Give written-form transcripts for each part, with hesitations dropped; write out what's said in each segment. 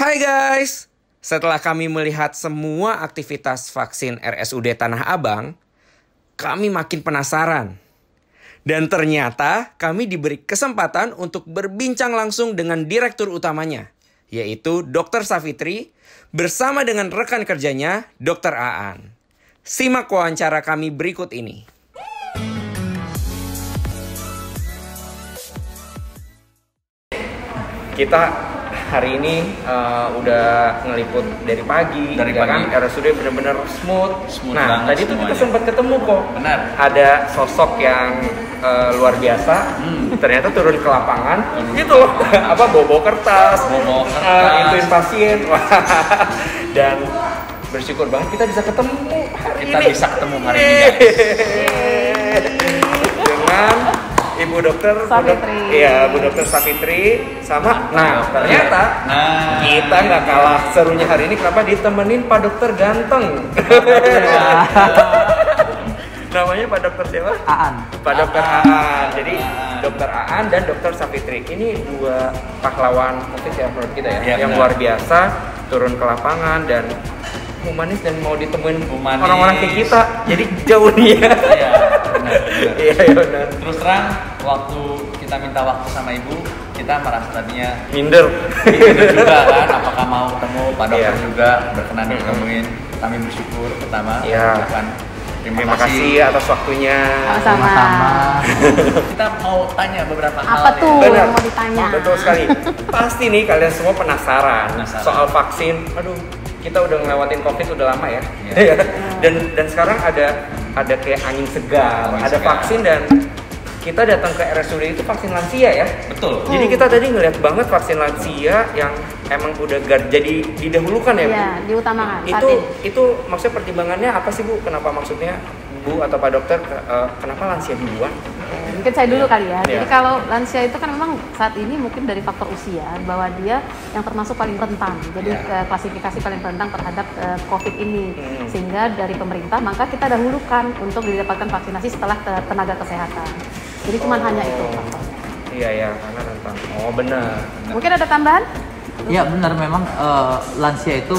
Hai guys, setelah kami melihat semua aktivitas vaksin RSUD Tanah Abang, kami makin penasaran. Dan ternyata kami diberi kesempatan untuk berbincang langsung dengan direktur utamanya, yaitu Dr. Savitri bersama dengan rekan kerjanya, Dr. Aan. Simak wawancara kami berikut ini. Kita hari ini udah ngeliput dari pagi, kan RSUD bener-bener smooth. Nah, tadi tuh kita sempat ketemu kok. Benar. Ada sosok yang luar biasa. Ternyata turun ke lapangan, gitu loh. Apa bobo kertas, intuin pasien. Dan bersyukur banget kita bisa ketemu hari ini. Dengan Ibu Dokter Savitri. Iya, Bu Dokter Savitri sama. Nah, ternyata kita nggak kalah serunya hari ini. Kenapa ditemenin Pak Dokter ganteng? Namanya Pak Dokter siapa? Aan. Pak Dokter Aan. Jadi Dokter Aan dan Dokter Savitri ini dua pahlawan COVID ya menurut kita ya, yang luar biasa turun ke lapangan dan humanis dan mau ditemuin orang-orang kayak kita. Jadi jauh dia. Iya, benar. Terus terang, waktu kita minta waktu sama ibu, kita merasa tadinya minder juga kan, apakah mau ketemu Pak Dokter juga berkenan ditemuin. Kami bersyukur pertama, terima kasih atas waktunya. Sama-sama. Kita mau tanya beberapa hal. Apa tuh Benar. yang mau ditanya? Betul sekali. Pasti nih kalian semua penasaran soal vaksin. Aduh, kita udah ngelewatin COVID udah lama ya. Dan sekarang ada kayak angin segar, ada vaksin dan kita datang ke RSUD itu vaksin lansia ya. Betul. Jadi kita tadi ngeliat banget vaksin lansia yang emang udah jadi didahulukan ya. Iya, diutamakan. Itu maksudnya pertimbangannya apa sih Bu? Kenapa maksudnya Bu atau Pak Dokter kenapa lansia duluan? Mungkin saya dulu kali ya. Iya. Jadi kalau lansia itu kan memang saat ini mungkin dari faktor usia bahwa dia yang termasuk paling rentan. Jadi klasifikasi paling rentan terhadap COVID ini. Sehingga dari pemerintah maka kita dahulukan untuk didapatkan vaksinasi setelah tenaga kesehatan. Jadi cuma hanya itu faktornya. Iya, karena rentan. Oh benar. Mungkin ada tambahan? Iya benar, memang lansia itu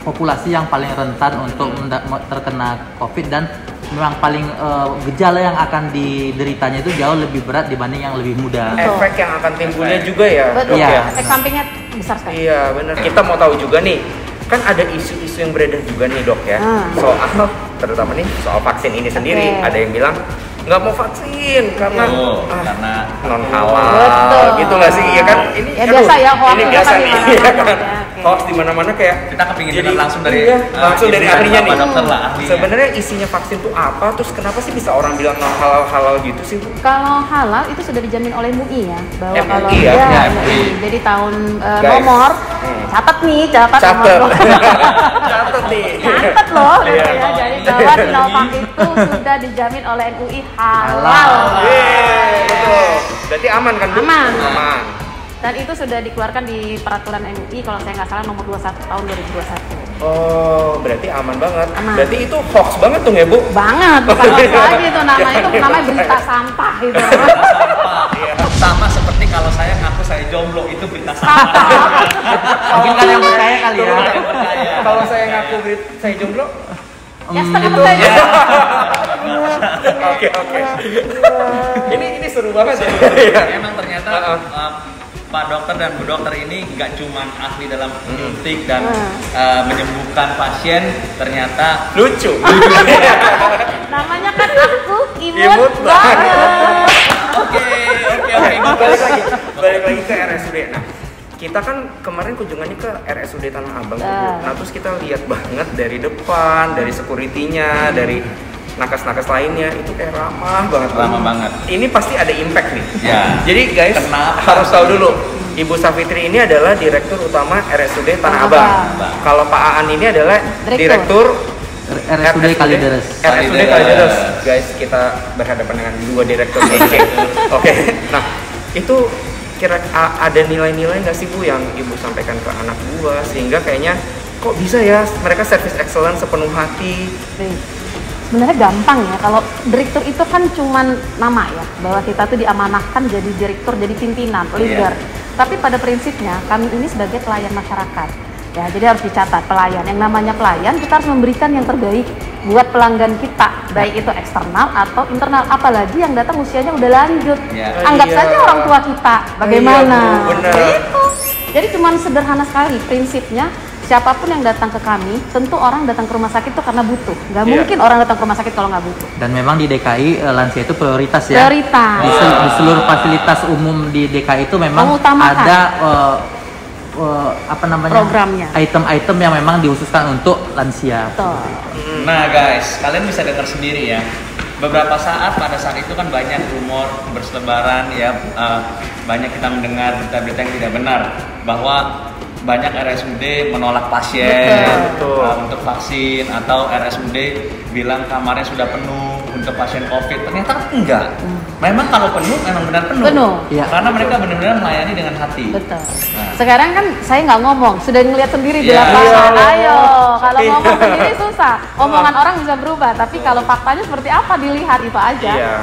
populasi yang paling rentan untuk terkena COVID dan memang paling gejala yang akan dideritanya itu jauh lebih berat dibanding yang lebih muda. Efek yang akan timbulnya juga ya. Betul. Iya. Efek sampingnya besar sekali. Iya benar. Kita mau tahu juga nih, kan ada isu-isu yang beredar juga nih Dok ya, soal terutama nih soal vaksin ini sendiri. Ada yang bilang nggak mau vaksin karena non halal, gitu nggak sih? Iya kan? Ini ya biasa ya, hoax ini biasa nih, ya kan? Ya. Hoax di mana-mana kayak kita kepingin jadi langsung dari ahlinya nih. Dokter lah, ahlinya. Sebenarnya isinya vaksin itu apa? Terus kenapa sih bisa orang bilang non halal gitu sih Bu? Kalau halal itu sudah dijamin oleh MUI ya, bahwa MUI kalau ya? MUI. Jadi tahun Guys. nomor catat nomor. Catat nih. Catat loh, gitu Iya. ya. Jadi bahwa Sinovac itu sudah dijamin oleh MUI halal. Betul. Berarti aman kan Bu? Aman. Dan itu sudah dikeluarkan di peraturan MUI kalau saya nggak salah nomor 21 tahun 2021. Oh, berarti aman banget. Aman. Berarti itu hoax banget tuh ya Bu? Banget, bukan hoax lagi itu namanya, itu namanya berita sampah gitu. Sama seperti kalau saya ngaku saya jomblo, itu berita sampah. Mungkin kalian yang percaya kali ya. Kalau saya ngaku saya jomblo, Ya setengah percaya. Oke. Ini seru banget ya. Emang ternyata Pak Dokter dan Bu Dokter ini nggak cuma ahli dalam menyuntik dan menyembuhkan pasien, ternyata Lucu. Namanya kan aku Imut imut banget. Oke. Balik lagi ke RSUD. Nah, kita kan kemarin kunjungannya ke RSUD Tanah Abang. Nah, terus kita lihat banget dari depan, dari security-nya, dari nakes-nakes lainnya itu kayak ramah banget. Ini pasti ada impact nih. Ya. Jadi guys, harus tahu dulu. Ibu Savitri ini adalah Direktur Utama RSUD Tanah Abang. Kalau Pak Aan ini adalah Direktur RSUD Kalideres. RSUD Kalideres. Guys, kita berhadapan dengan dua direktur kece. Oke. Nah, itu kira ada nilai-nilai nggak sih Bu yang Ibu sampaikan ke anak buah sehingga kayaknya kok bisa ya mereka service excellence sepenuh hati. Sebenarnya gampang ya, kalau direktur itu kan cuman nama ya, bahwa kita tuh diamanahkan jadi direktur, jadi pimpinan, leader. Tapi pada prinsipnya kami ini sebagai pelayan masyarakat. Ya, jadi harus dicatat pelayan. Yang namanya pelayan, kita harus memberikan yang terbaik buat pelanggan kita, baik itu eksternal atau internal. Apalagi yang datang usianya udah lanjut. Anggap saja orang tua kita. Bagaimana? Gitu. Jadi cuman sederhana sekali prinsipnya. Siapapun yang datang ke kami, tentu orang datang ke rumah sakit itu karena butuh. Nggak mungkin orang datang ke rumah sakit kalau nggak butuh. Dan memang di DKI lansia itu prioritas ya. Prioritas. Di seluruh fasilitas umum di DKI itu memang ada programnya, item-item yang memang dikhususkan untuk lansia. Betul. Nah guys, kalian bisa dengar sendiri ya. Beberapa saat pada saat itu kan banyak rumor berselebaran ya, banyak kita mendengar berita-berita yang tidak benar bahwa banyak RSUD menolak pasien untuk vaksin, atau RSUD bilang kamarnya sudah penuh untuk pasien COVID. Ternyata enggak. Memang kalau penuh, memang benar penuh. Ya, karena mereka benar-benar melayani dengan hati. Betul. Nah. Sekarang kan saya nggak ngomong, sudah ngeliat sendiri di lapangan. Ayo, kalau ngomong sendiri susah. Omongan orang bisa berubah, tapi kalau faktanya seperti apa dilihat itu aja. Iya.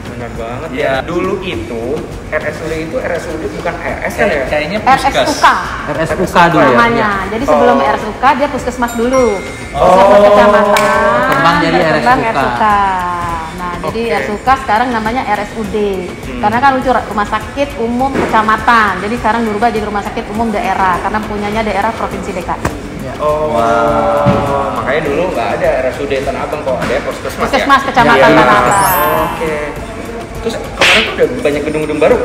Benar banget ya. Dulu itu RSUD itu RSUD bukan RS kan ya? Kayaknya puskes. RSUK dulu namanya. ya. Jadi sebelum RSUK dia puskesmas dulu. Puskesmas kecamatan. Berkembang jadi RSUK. Nah, jadi RSUK sekarang namanya RSUD. Karena kan lucu, rumah sakit umum kecamatan. Jadi sekarang berubah jadi rumah sakit umum daerah karena punyanya daerah Provinsi DKI. Makanya dulu nggak ada RSUD Tanah Abang, kok ada puskesmas ya? Puskesmas kecamatan Tanah Abang. Oke. Terus kemarin tuh udah banyak gedung-gedung baru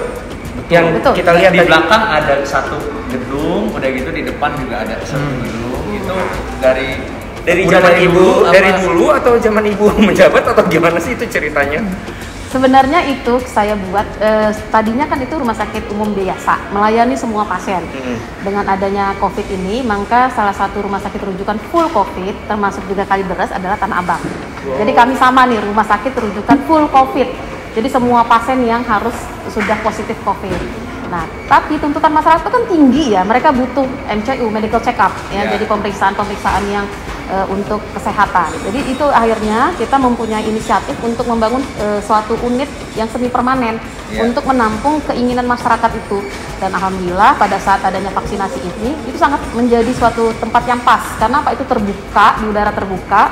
yang kita lihat di tadi. belakang ada satu gedung, udah gitu di depan juga ada satu gedung. Itu dari zaman ibu dari dulu atau zaman ibu menjabat atau gimana sih itu ceritanya? Sebenarnya itu saya buat tadinya kan itu rumah sakit umum biasa melayani semua pasien. Dengan adanya COVID ini, maka salah satu rumah sakit rujukan full COVID termasuk juga Kalideres adalah Tanah Abang. Jadi kami sama nih, rumah sakit rujukan full COVID. Jadi semua pasien yang harus sudah positif COVID. Nah, tapi tuntutan masyarakat itu kan tinggi ya. Mereka butuh MCU, medical check up ya. Jadi pemeriksaan yang untuk kesehatan. Jadi itu akhirnya kita mempunyai inisiatif untuk membangun suatu unit yang semi permanen untuk menampung keinginan masyarakat itu. Dan alhamdulillah pada saat adanya vaksinasi ini itu sangat menjadi suatu tempat yang pas. Karena apa, itu terbuka, di udara terbuka,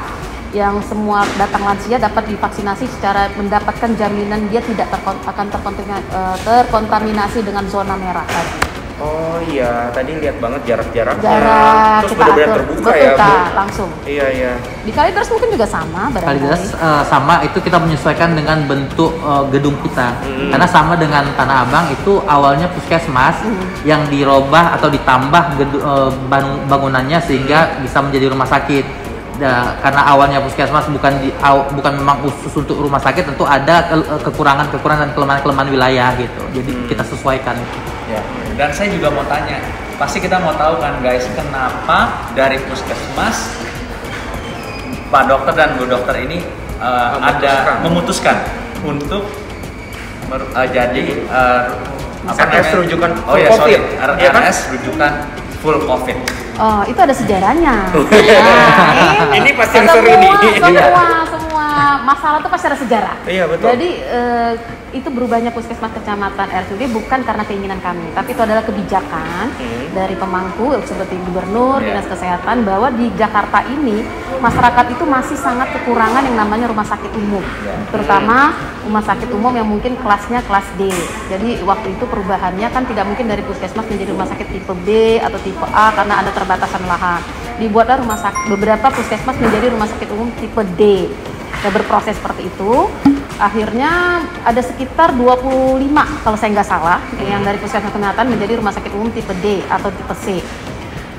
yang semua datang lansia dapat divaksinasi secara mendapatkan jaminan dia tidak akan terkontaminasi dengan zona merah tadi. Oh iya, tadi lihat banget jarak-jaraknya. Terus kita benar-benar atur, terbuka betul, ya, Bu? langsung. Iya. Di Kalideres mungkin juga sama, Kalideres sama, itu kita menyesuaikan dengan bentuk gedung kita. Karena sama dengan Tanah Abang itu awalnya puskesmas yang dirubah atau ditambah bangunannya sehingga bisa menjadi rumah sakit. Karena awalnya puskesmas bukan memang khusus untuk rumah sakit, tentu ada kekurangan dan kelemahan wilayah gitu. Jadi kita sesuaikan. Ya. Dan saya juga mau tanya, pasti kita mau tahu kan guys, kenapa dari puskesmas Pak Dokter dan Bu Dokter ini memutuskan untuk jadi RS rujukan full COVID. COVID. Ya kan? RS rujukan full COVID. Oh, itu ada sejarahnya. Ini pasti yang seru nih. Semua masalah itu pasti ada sejarah. Iya, betul. Jadi itu berubahnya puskesmas kecamatan RSUD bukan karena keinginan kami, tapi itu adalah kebijakan dari pemangku seperti gubernur, dinas kesehatan, bahwa di Jakarta ini masyarakat itu masih sangat kekurangan yang namanya rumah sakit umum, terutama rumah sakit umum yang mungkin kelasnya kelas D. Jadi waktu itu perubahannya kan tidak mungkin dari puskesmas menjadi rumah sakit tipe B atau tipe A karena ada terbatasan lahan. Dibuatlah beberapa puskesmas menjadi rumah sakit umum tipe D. Saya berproses seperti itu. Akhirnya ada sekitar 25 kalau saya nggak salah yang dari puskesmas kecamatan menjadi rumah sakit umum tipe D atau tipe C.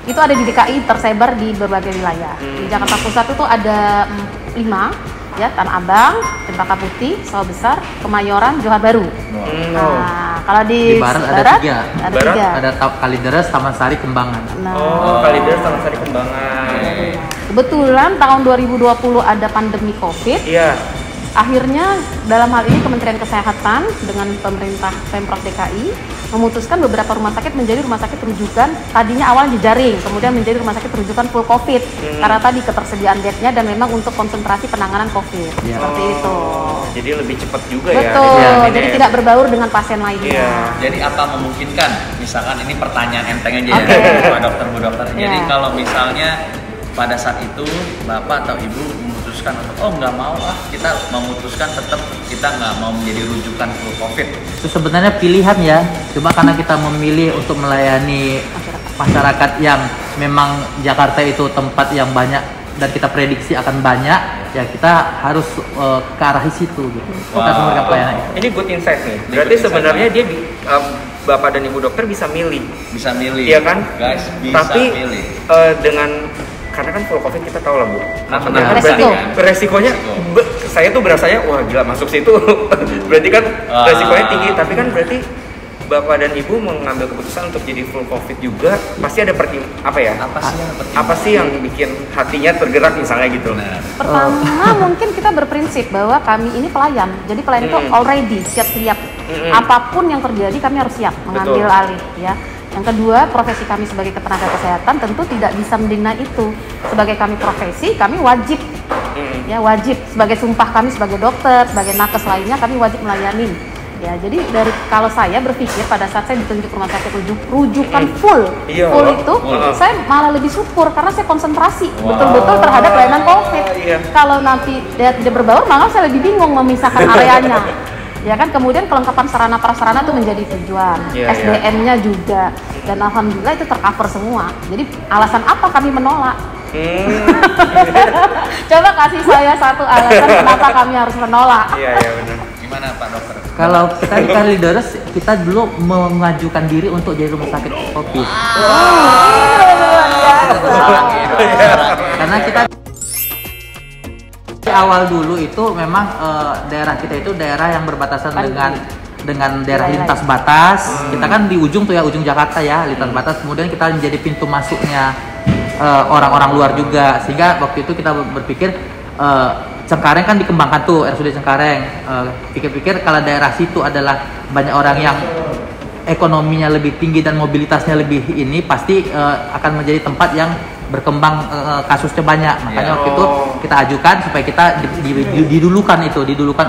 Itu ada di DKI, tersebar di berbagai wilayah. Di Jakarta Pusat itu ada 5 ya, Tanah Abang, Cempaka Putih, Sawah Besar, Kemayoran, Johar Baru. Nah, kalau di Barat ada 3. Ada Kalideres, Taman Sari, Kembangan. Kalideres, Taman Sari, Kembangan. Kebetulan tahun 2020 ada pandemi COVID. Iya. akhirnya dalam hal ini Kementerian Kesehatan dengan pemerintah Pemprov DKI memutuskan beberapa rumah sakit menjadi rumah sakit rujukan, tadinya awalnya jejaring, kemudian menjadi rumah sakit rujukan full COVID karena tadi ketersediaan bednya dan memang untuk konsentrasi penanganan COVID seperti itu. Jadi lebih cepat juga Betul, ya. jadi tidak berbaur dengan pasien lainnya. Iya. Jadi apa memungkinkan, misalkan ini pertanyaan enteng aja Oke. ya, Pak Dokter, Bu Dokter. Jadi Iya. kalau misalnya pada saat itu Bapak atau Ibu memutuskan untuk nggak mau kita memutuskan tetap kita nggak mau menjadi rujukan full COVID. Itu sebenarnya pilihan ya. Cuma karena kita memilih untuk melayani masyarakat yang memang Jakarta itu tempat yang banyak dan kita prediksi akan banyak, ya kita harus ke arah situ gitu. Kita harus memberikan pelayanan itu. Ini good insight nih. Ini Berarti good insight sebenarnya dia Bapak dan Ibu dokter bisa milih. Bisa milih. Iya kan? Guys, bisa Tapi milih. dengan karena kan full COVID kita tahu lah Bu. Nah, Maksudnya kan resiko. berarti resikonya saya tuh berasanya wah gila masuk situ. Berarti kan resikonya tinggi, tapi kan berarti Bapak dan Ibu mengambil keputusan untuk jadi full COVID juga pasti ada apa ya? Apa sih yang bikin hatinya tergerak misalnya gitu? Benar. Pertama mungkin kita berprinsip bahwa kami ini pelayan. Jadi pelayan itu already siap-siap. Apapun yang terjadi kami harus siap mengambil alih ya. Yang kedua, profesi kami sebagai tenaga kesehatan tentu tidak bisa mendina itu. Sebagai kami profesi, kami wajib ya wajib sebagai sumpah kami sebagai dokter, sebagai nakes lainnya kami wajib melayani. Ya, jadi kalau saya berpikir pada saat saya ditunjuk rumah sakit rujukan full itu, saya malah lebih syukur karena saya konsentrasi betul-betul terhadap layanan COVID. Kalau nanti dia tidak berbaur, malah saya lebih bingung memisahkan areanya. Ya kan, kemudian kelengkapan sarana prasarana itu menjadi tujuan, SDM-nya juga, dan alhamdulillah itu tercover semua. Jadi alasan apa kami menolak? Coba kasih saya satu alasan kenapa kami harus menolak. Iya benar. Gimana Pak Dokter? Kalau kita di Kalideres, kita dulu mengajukan diri untuk jadi rumah sakit COVID. Karena kita di awal dulu itu memang daerah kita itu daerah yang berbatasan dengan daerah lintas batas. Kita kan di ujung tuh ya, ujung Jakarta ya, lintas batas. Kemudian kita menjadi pintu masuknya orang-orang luar juga. Sehingga waktu itu kita berpikir Cengkareng kan dikembangkan tuh, RSUD Cengkareng. Pikir-pikir kalau daerah situ adalah banyak orang yang ekonominya lebih tinggi dan mobilitasnya lebih ini, pasti akan menjadi tempat yang berkembang kasusnya banyak. Makanya waktu itu kita ajukan supaya kita didulukan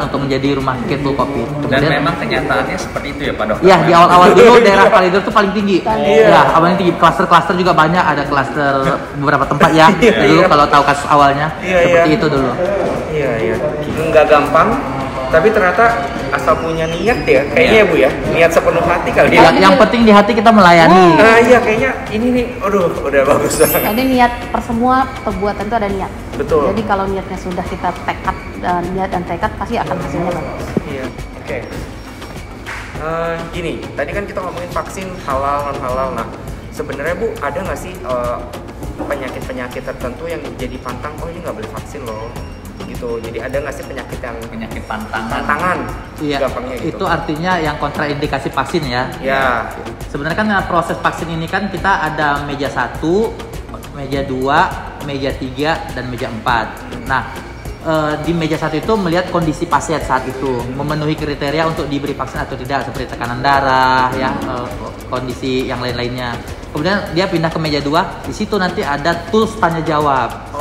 untuk menjadi rumah sakit full COVID. Dan memang kenyataannya seperti itu ya Pak Dokter? Iya, di awal-awal dulu daerah Kalideres itu paling tinggi. Ya, awalnya tinggi. Klaster-klaster juga banyak, ada klaster beberapa tempat ya. Dulu kalau tahu kasus awalnya seperti itu dulu. Iya. Nggak gampang, tapi ternyata asal punya niat ya, kayaknya ya Bu ya, niat sepenuh hati kali ya. Yang penting di hati kita melayani. Iya kayaknya ini nih, aduh udah bagus banget. Jadi niat semua perbuatan itu ada niat. Betul. Jadi kalau niatnya sudah kita tekad dan niat dan tekad pasti akan hasilnya bagus. Iya, oke. Gini, tadi kan kita ngomongin vaksin halal non halal. Nah, sebenarnya Bu ada nggak sih penyakit-penyakit tertentu yang jadi pantang? Oh ini nggak boleh vaksin loh. Gitu. Jadi ada nggak sih penyakit pantangan? Iya. Gampangnya gitu. Itu artinya yang kontraindikasi vaksin ya. Ya. Sebenarnya kan proses vaksin ini kan kita ada meja 1, meja 2, meja 3 dan meja 4. Nah, di meja 1 itu melihat kondisi pasien saat itu, memenuhi kriteria untuk diberi vaksin atau tidak, seperti tekanan darah ya, kondisi yang lain-lainnya. Kemudian dia pindah ke meja 2, di situ nanti ada tools tanya jawab,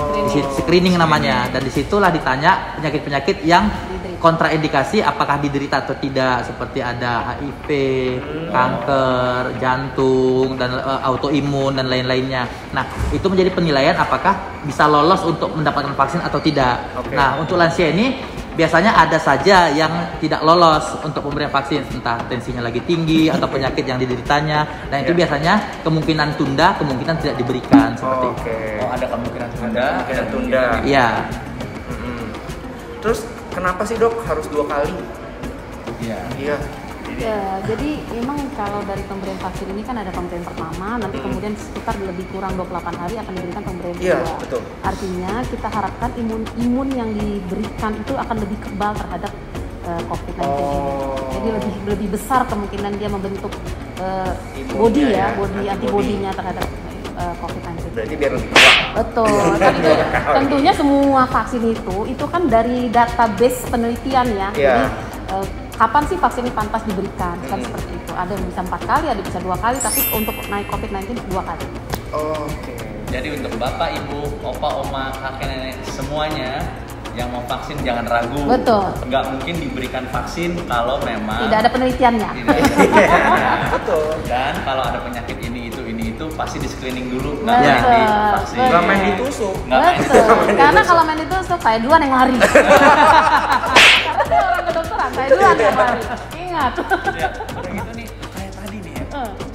screening namanya, dan disitulah ditanya penyakit-penyakit yang kontraindikasi apakah diderita atau tidak, seperti ada HIV, kanker, jantung, dan autoimun dan lain-lainnya. Nah, itu menjadi penilaian apakah bisa lolos untuk mendapatkan vaksin atau tidak. Nah, untuk lansia ini biasanya ada saja yang tidak lolos untuk pemberian vaksin, entah tensinya lagi tinggi atau penyakit yang dideritanya. Dan itu biasanya kemungkinan tunda, kemungkinan tidak diberikan seperti itu. Oh, ada kemungkinan tunda. Iya. Terus kenapa sih Dok harus 2 kali? Iya. Ya, jadi memang kalau dari pemberian vaksin ini kan ada pemberian pertama, nanti kemudian sekitar lebih kurang 28 hari akan diberikan pemberian kedua. Iya, betul. Artinya kita harapkan imun yang diberikan itu akan lebih kebal terhadap COVID-19 ini. Jadi lebih besar kemungkinan dia membentuk body antibodinya terhadap. COVID-19. Berarti biar lebih kuat. Betul. Kan itu tentunya semua vaksin itu kan dari database penelitian ya. Iya. Jadi kapan sih vaksin ini pantas diberikan? Kan seperti itu. Ada yang bisa 4 kali, ada yang bisa 2 kali, tapi untuk naik COVID-19 2 kali. Oke. Jadi untuk bapak, ibu, opa, oma, kakek, nenek semuanya yang mau vaksin jangan ragu. Betul. Nggak mungkin diberikan vaksin kalau memang Tidak ada penelitiannya. tidak ada. Betul. Dan kalau ada penyakit ini itu pasti di screening dulu. Betul. Nggak main di vaksin. Betul. Nggak main ditusuk. Nggak main Betul. Karena kalau main itu saya duluan yang lari. Karena saya orang kedokteran, saya duluan yang lari. Ingat. Ya, udah gitu nih, kayak tadi nih ya.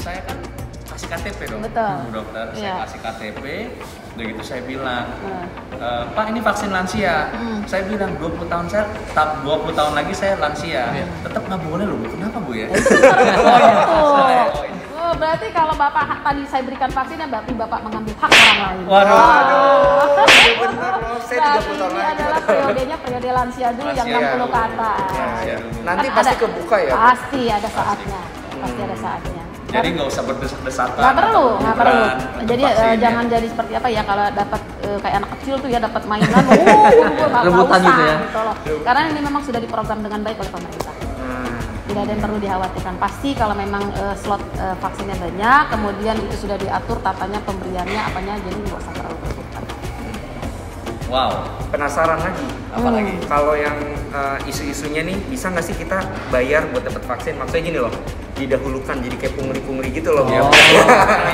Saya kan kasih KTP dong. Betul. Bu dokter, Iya. saya kasih KTP. Udah gitu saya bilang, Pak ini vaksin lansia. Saya bilang 20 tahun saya, 20 tahun lagi saya lansia. Tetap nggak boleh loh, Bu. Kenapa Bu ya? Betul. Oh, berarti kalau Bapak tadi saya berikan vaksin ya berarti Bapak mengambil hak orang lain. Waduh. Iya benar loh. Saya 30 tahun ini lagi. adalah periode lansia dulu yang Lansia 60 ke atas. Lansia dulu. Nanti Kan pasti ada- kebuka ya. Pasti ada saatnya. Pasti ada saatnya. Jadi nggak usah berdesak-desakan. Nggak perlu, atau nggak perlu. kuburan untuk Jadi vaksin, ya. jangan jadi seperti apa ya kalau dapat kayak anak kecil tuh ya dapat mainan, nggak Rebutan usah, gitu ya. gitu loh. Karena ini memang sudah diprogram dengan baik oleh pemerintah. Tidak ada yang perlu dikhawatirkan. Pasti kalau memang slot vaksinnya banyak, kemudian itu sudah diatur tatanya pemberiannya apanya, jadi nggak usah terlalu berlebihan. Wow. Penasaran lagi. Apalagi? Kalau yang isu-isunya nih, bisa nggak sih kita bayar buat dapat vaksin? Maksudnya gini loh, didahulukan jadi kayak pungli-pungli gitu loh. Oh.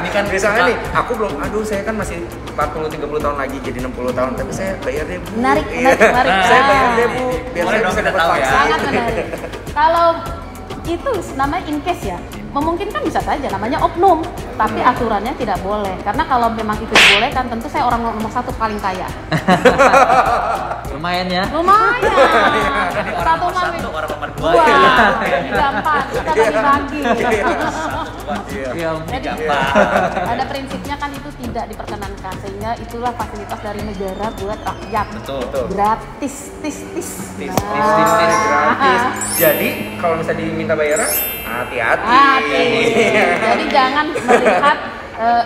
Ini kan misalnya nih, aku belum, saya kan masih 40-30 tahun lagi jadi 60 tahun, tapi saya bayar deh Bu. Menarik, Iya. menarik. Saya bayar deh Bu, biar Boleh saya dong bisa kita dapat tahu ya. vaksin. Sangat menarik. Kalau itu namanya in case ya, memungkinkan bisa saja namanya oknum, tapi aturannya tidak boleh. Karena kalau memang itu dibolehkan, tentu saya orang nomor 1 paling kaya. Lumayan ya. Lumayan. Jadi orang Satu nomor mami. 1, orang nomor 2 Dua, ya. 3, 4, kita bagi-bagi. Iya. Jadi Gampang. pada prinsipnya kan itu tidak diperkenankan, sehingga itulah fasilitas dari negara buat rakyat. Betul. Gratis, tis. Tis, gratis. Jadi kalau misalnya diminta bayaran, hati-hati. Jadi jangan melihat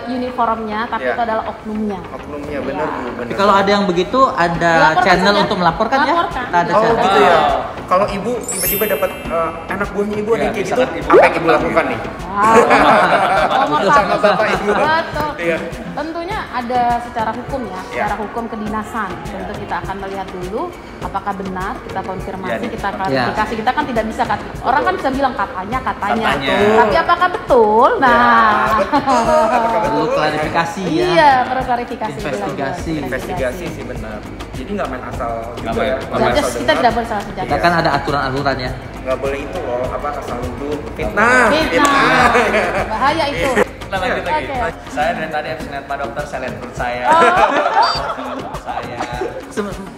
uniformnya, tapi Iya. itu adalah oknumnya. Oknumnya bener Iya. Bu, bener. Tapi kalau ada yang begitu, ada Laporkan channel saja. untuk melaporkan ya? Laporkan. Kita ada Oh channel. gitu ya. Kalau ibu tiba-tiba dapat anak buahnya ibu ada Ya, yang kayak gitu, misalkan ibu apa yang ibu lakukan nih? Nomor Sama 1 bapak ibu. Betul. Iya. Tentunya ada secara hukum ya, Iya. secara hukum kedinasan. Tentu kita akan melihat dulu apakah benar, kita konfirmasi, Iya. kita klarifikasi. Kita kan tidak bisa orang kan bisa bilang katanya. Katanya. Tapi apakah betul? Nah, Perlu klarifikasi ya. iya, perlu klarifikasi. Investigasi. Investigasi sih benar. Jadi nggak main asal Nggak juga main. ya. Nggak Nggak main Just, asal kita dengar. tidak boleh salah senjata. Kita kan ada aturan-aturannya. Nggak boleh itu loh, apa asal nuduh. Fitnah. Fitnah. Bahaya itu. Kita lanjut lagi. Oke. Saya dari tadi habis lihat Pak Dokter, saya lihat perut saya. Perut saya.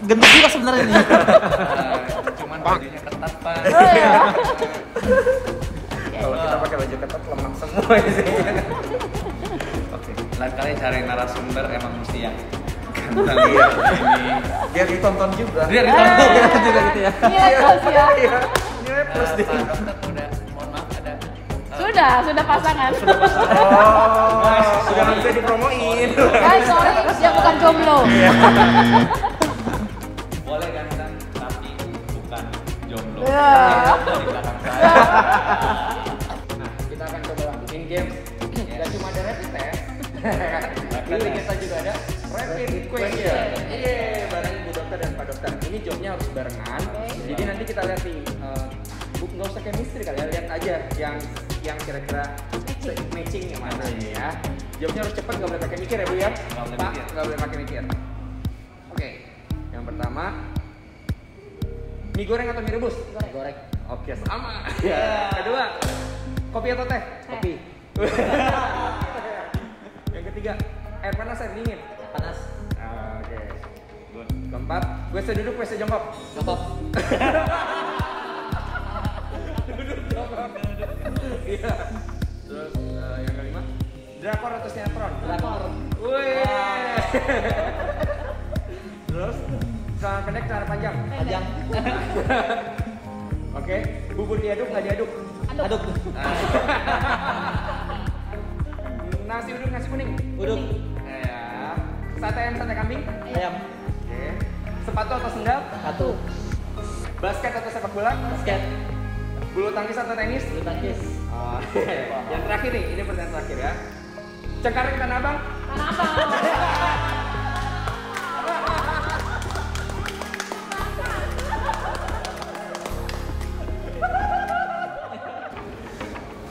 Gendut juga sebenarnya ini. Cuman bajunya ketat Pak. Oh, iya. Kalau kita pakai baju ketat lemak semua isinya. Oke. Lain kali cari narasumber emang mesti yang ganteng Iya. ini. Biar ditonton juga. Dia ditonton. Juga gitu ya. Nilai plus ya. Iya. Nilai plus deh. Pak Dokter udah, mohon maaf ada. Sudah pasangan. Oh, sudah nggak bisa dipromoin. Guys, sorry, dia bukan jomblo. Boleh ganteng tapi bukan jomblo. Iya. Jomblo di belakang saya. Nah, kita akan coba bikin game. Gak cuma ada rapid test, tapi kita juga ada rapid question. Iya, bareng Bu Dokter dan Pak Dokter. Ini jawabnya harus barengan. Jadi nanti kita lihat nih, nggak usah chemistry kali ya, lihat aja yang kira-kira matching yang mana ya. Jawabnya harus cepat, nggak boleh pakai mikir ya Bu ya. Nggak boleh Pak, mikir. nggak boleh pakai mikir. Oke, yang pertama, mie goreng atau mie rebus? Goreng. Oke, sama. Ya. Kedua, kopi atau teh? Kopi. Yang ketiga, air panas air dingin? Panas. Oke. Good. Keempat, WC duduk WC jongkok? Jongkok. Iya. Terus yang kelima, drakor atau sinetron? Drakor. Wih. Terus, celana pendek celana panjang? Panjang. Oke, bubur diaduk nggak diaduk? Aduk. Nasi uduk, nasi kuning. Uduk. Ya. Sate ayam, sate kambing. Ayam. Oke. Sepatu atau sendal? Satu. Basket atau sepak bola? Basket. Bulu tangkis atau tenis? Bulu tangkis. Oh, yang terakhir nih, ini pertanyaan terakhir ya. Cengkareng Tanah Abang? Tanah Abang.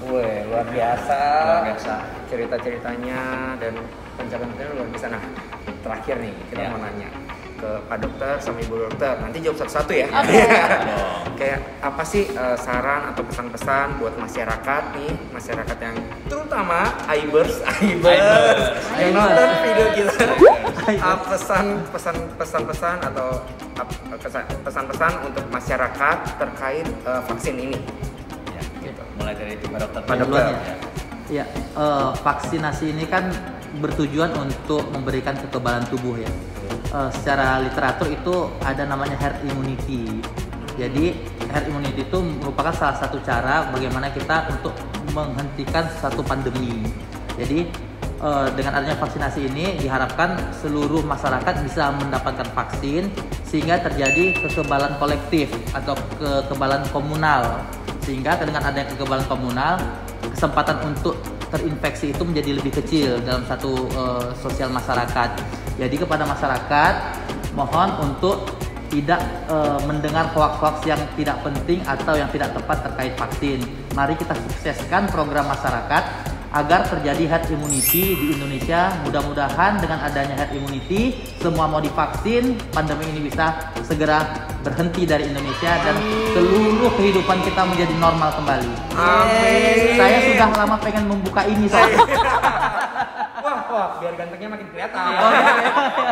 Wih, luar biasa. Luar biasa. Cerita-ceritanya dan pencapaiannya luar biasa. Nah, terakhir nih kita Ya. mau nanya ke Pak Dokter sama Ibu Dokter. Nanti jawab satu-satu ya. Oke. Kayak apa sih saran atau pesan-pesan buat masyarakat nih, masyarakat yang terutama Aibers yang nonton video kita. Pesan-pesan atau pesan-pesan untuk masyarakat terkait vaksin ini. Ya, mulai dari Pak Dokter. Pak Dokter. Duluan ya. Ya, vaksinasi ini kan bertujuan untuk memberikan kekebalan tubuh ya. Secara literatur itu ada namanya herd immunity. Jadi herd immunity itu merupakan salah satu cara bagaimana kita untuk menghentikan satu pandemi. Jadi dengan adanya vaksinasi ini diharapkan seluruh masyarakat bisa mendapatkan vaksin sehingga terjadi kekebalan kolektif atau kekebalan komunal. Sehingga dengan adanya kekebalan komunal, kesempatan untuk terinfeksi itu menjadi lebih kecil dalam satu sosial masyarakat. Jadi kepada masyarakat mohon untuk tidak mendengar hoaks-hoaks yang tidak penting atau yang tidak tepat terkait vaksin. Mari kita sukseskan program masyarakat agar terjadi herd immunity di Indonesia. Mudah-mudahan dengan adanya herd immunity, semua mau divaksin, pandemi ini bisa segera berhenti dari Indonesia dan seluruh kehidupan kita menjadi normal kembali. Amin. Saya sudah lama pengen membuka ini soalnya. Wah, biar gantengnya makin kelihatan.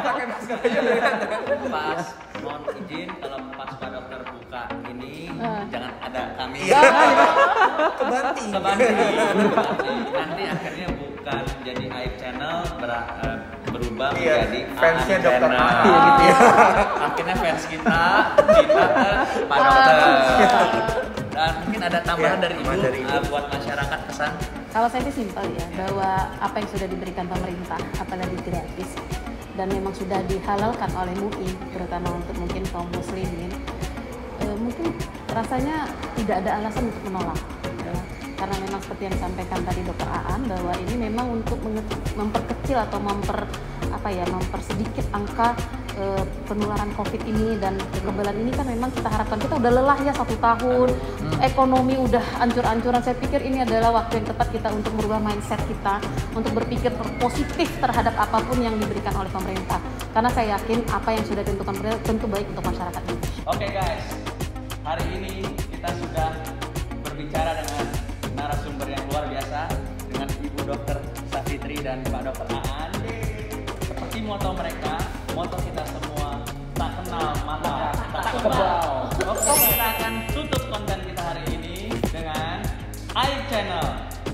Pakai masker aja biar ganteng. Pas, mohon izin kalau pas Pak Dokter buka ini jangan ada kami. Kebanting. Nanti akhirnya bukan jadi Aib Channel berubah Iya, menjadi fansnya Aan Dokter Channel. Aan gitu ya. Akhirnya fans kita pindah ke Pak Dokter. Dan mungkin ada tambahan Iya, dari Ibu tambahan dari Ibu. Buat masyarakat pesan. Kalau saya sih simpel ya, bahwa apa yang sudah diberikan pemerintah, apalagi gratis, dan memang sudah dihalalkan oleh MUI, terutama untuk mungkin kaum muslimin, mungkin rasanya tidak ada alasan untuk menolak. Ya. Karena memang seperti yang disampaikan tadi Dr. Aan, bahwa ini memang untuk memperkecil atau mempersedikit angka penularan COVID ini, dan kekebalan ini kan memang kita harapkan. Kita udah lelah ya 1 tahun, ekonomi udah ancur-ancuran. Saya pikir ini adalah waktu yang tepat kita untuk merubah mindset kita, untuk berpikir positif terhadap apapun yang diberikan oleh pemerintah. Karena saya yakin apa yang sudah ditentukan pemerintah tentu baik untuk masyarakat Indonesia. Oke guys, hari ini kita sudah berbicara dengan narasumber yang luar biasa, dengan Ibu Dokter Safitri dan Pak Dokter Aan. Seperti moto mereka, moto kita semua, tak kenal maka tak kebal. Oke, kita akan tutup konten kita hari ini dengan Aib Channel.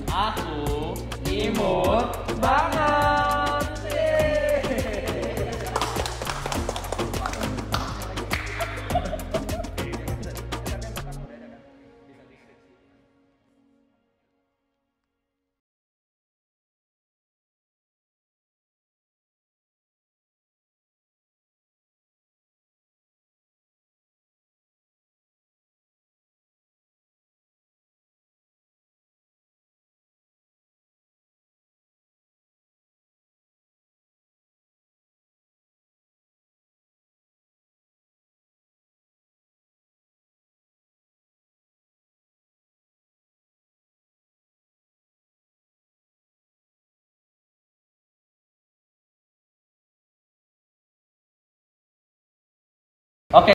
Aku imut banget.